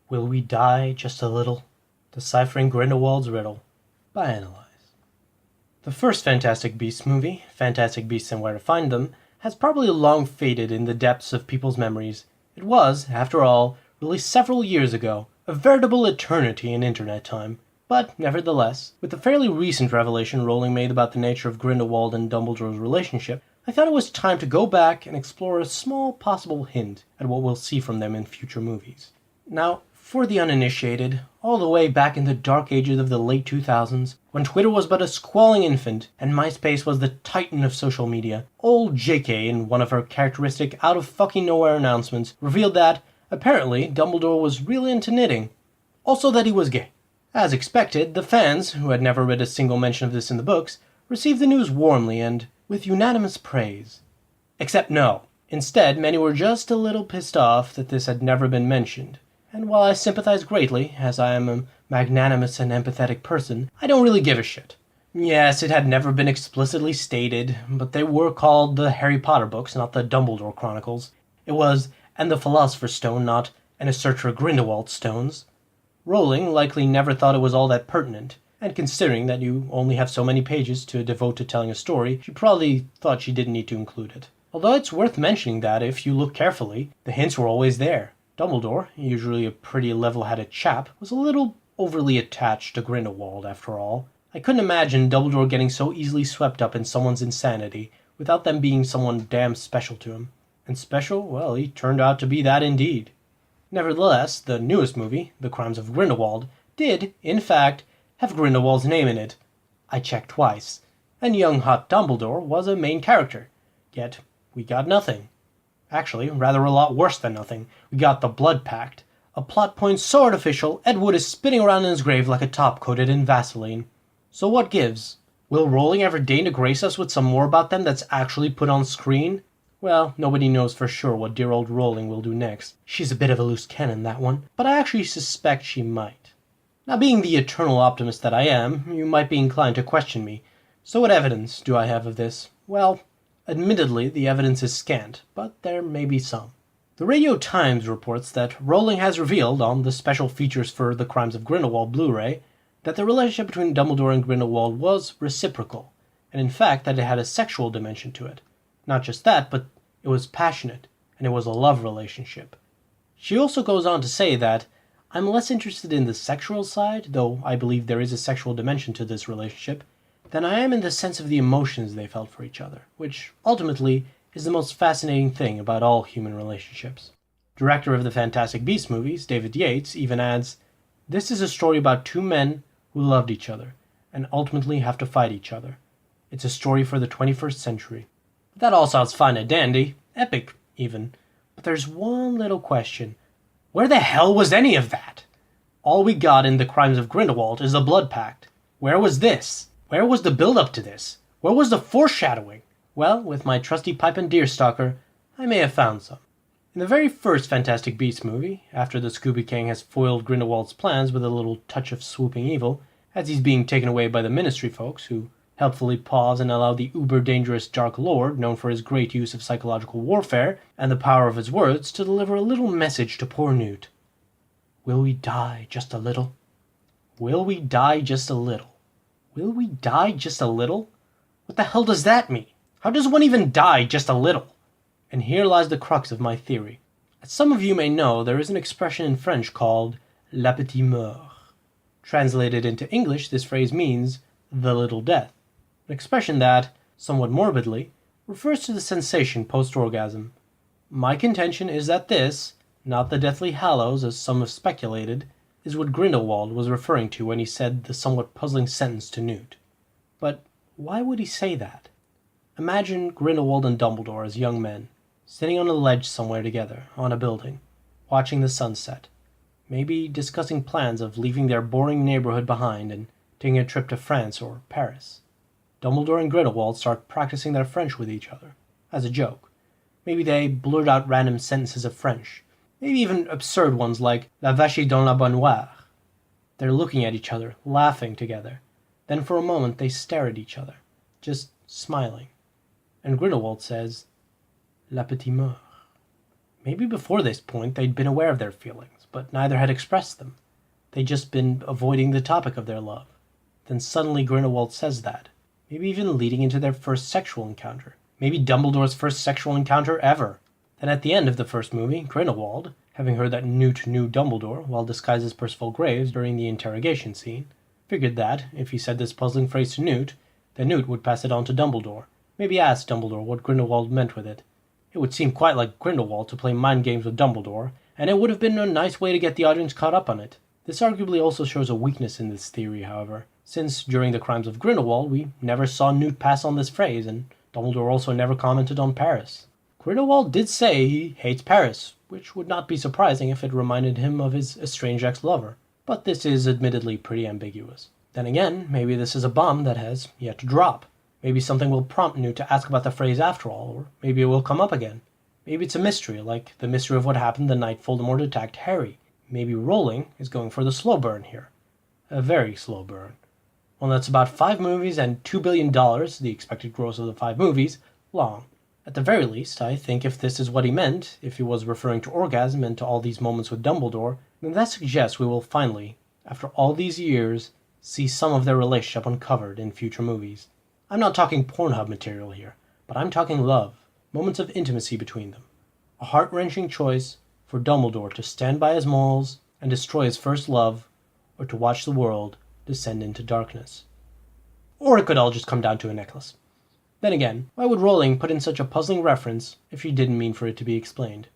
Will we die just a little? Deciphering Grindelwald's Riddle by Analytical. The first Fantastic Beasts movie, Fantastic Beasts and Where to Find Them, has probably long faded in the depths of people's memories. It was, after all, released several years ago, a veritable eternity in internet time. But, nevertheless, with the fairly recent revelation Rowling made about the nature of Grindelwald and Dumbledore's relationship, I thought it was time to go back and explore a small possible hint at what we'll see from them in future movies. Now, for the uninitiated, all the way back in the dark ages of the late 2000s, when Twitter was but a squalling infant and MySpace was the titan of social media, old JK, in one of her characteristic out-of-fucking-nowhere announcements, revealed that, apparently, Dumbledore was really into knitting. Also that he was gay. As expected, the fans, who had never read a single mention of this in the books, received the news warmly and with unanimous praise. Except no. Instead, many were just a little pissed off that this had never been mentioned. And while I sympathize greatly, as I am a magnanimous and empathetic person, I don't really give a shit. Yes, it had never been explicitly stated, but they were called the Harry Potter books, not the Dumbledore Chronicles. It was, and the Philosopher's Stone, not, and a search for Grindelwald stones. Rowling likely never thought it was all that pertinent, and considering that you only have so many pages to devote to telling a story, she probably thought she didn't need to include it. Although it's worth mentioning that, if you look carefully, the hints were always there. Dumbledore, usually a pretty level-headed chap, was a little overly attached to Grindelwald, after all. I couldn't imagine Dumbledore getting so easily swept up in someone's insanity without them being someone damn special to him. And special? Well, he turned out to be that indeed. Nevertheless, the newest movie, The Crimes of Grindelwald, did, in fact, have Grindelwald's name in it. I checked twice. And young hot Dumbledore was a main character. Yet, we got nothing. Actually, rather a lot worse than nothing. We got the Blood Pact, a plot point so artificial Ed Wood is spinning around in his grave like a top coated in Vaseline. So what gives? Will Rowling ever deign to grace us with some more about them that's actually put on screen? Well, nobody knows for sure what dear old Rowling will do next. She's a bit of a loose cannon, that one, but I actually suspect she might. Now, being the eternal optimist that I am, you might be inclined to question me. So what evidence do I have of this? Well, admittedly, the evidence is scant, but there may be some. The Radio Times reports that Rowling has revealed, on the special features for The Crimes of Grindelwald Blu-ray, that the relationship between Dumbledore and Grindelwald was reciprocal, and in fact that it had a sexual dimension to it. Not just that, but it was passionate, and it was a love relationship. She also goes on to say that, I'm less interested in the sexual side, though I believe there is a sexual dimension to this relationship, than I am in the sense of the emotions they felt for each other, which, ultimately, is the most fascinating thing about all human relationships. Director of the Fantastic Beasts movies, David Yates, even adds, this is a story about two men who loved each other, and ultimately have to fight each other. It's a story for the 21st century. That all sounds fine and dandy, epic, even, but there's one little question. Where the hell was any of that? All we got in The Crimes of Grindelwald is the Blood Pact. Where was this? Where was the build-up to this? Where was the foreshadowing? Well, with my trusty pipe and deerstalker, I may have found some. In the very first Fantastic Beasts movie, after the Scooby Gang has foiled Grindelwald's plans with a little touch of swooping evil, as he's being taken away by the Ministry folks, who helpfully pause and allow the uber-dangerous Dark Lord, known for his great use of psychological warfare and the power of his words, to deliver a little message to poor Newt. Will we die just a little? Will we die just a little? Will we die just a little? What the hell does that mean? How does one even die just a little? And here lies the crux of my theory. As some of you may know, there is an expression in French called la petite mort. Translated into English, this phrase means the little death. An expression that, somewhat morbidly, refers to the sensation post-orgasm. My contention is that this, not the Deathly Hallows as some have speculated, is what Grindelwald was referring to when he said the somewhat puzzling sentence to Newt. But why would he say that? Imagine Grindelwald and Dumbledore as young men, sitting on a ledge somewhere together, on a building, watching the sunset, maybe discussing plans of leaving their boring neighborhood behind and taking a trip to France or Paris. Dumbledore and Grindelwald start practicing their French with each other, as a joke. Maybe they blurt out random sentences of French, maybe even absurd ones like La vache dans la baignoire. They're looking at each other, laughing together. Then for a moment they stare at each other, just smiling. And Grindelwald says, La petite mort. Maybe before this point they'd been aware of their feelings, but neither had expressed them. They'd just been avoiding the topic of their love. Then suddenly Grindelwald says that, maybe even leading into their first sexual encounter. Maybe Dumbledore's first sexual encounter ever. Then at the end of the first movie, Grindelwald, having heard that Newt knew Dumbledore while disguised as Percival Graves during the interrogation scene, figured that, if he said this puzzling phrase to Newt, then Newt would pass it on to Dumbledore. Maybe ask Dumbledore what Grindelwald meant with it. It would seem quite like Grindelwald to play mind games with Dumbledore, and it would have been a nice way to get the audience caught up on it. This arguably also shows a weakness in this theory, however, since during the crimes of Grindelwald we never saw Newt pass on this phrase, and Dumbledore also never commented on Paris. Grindelwald did say he hates Paris, which would not be surprising if it reminded him of his estranged ex-lover, but this is admittedly pretty ambiguous. Then again, maybe this is a bomb that has yet to drop. Maybe something will prompt Newt to ask about the phrase after all, or maybe it will come up again. Maybe it's a mystery, like the mystery of what happened the night Voldemort attacked Harry. Maybe Rowling is going for the slow burn here. A very slow burn. One that's about 5 movies and $2 billion, the expected gross of the 5 movies, long. At the very least, I think if this is what he meant, if he was referring to orgasm and to all these moments with Dumbledore, then that suggests we will finally, after all these years, see some of their relationship uncovered in future movies. I'm not talking Pornhub material here, but I'm talking love, moments of intimacy between them. A heart-wrenching choice for Dumbledore to stand by his morals and destroy his first love, or to watch the world descend into darkness. Or it could all just come down to a necklace. Then again, why would Rowling put in such a puzzling reference if she didn't mean for it to be explained?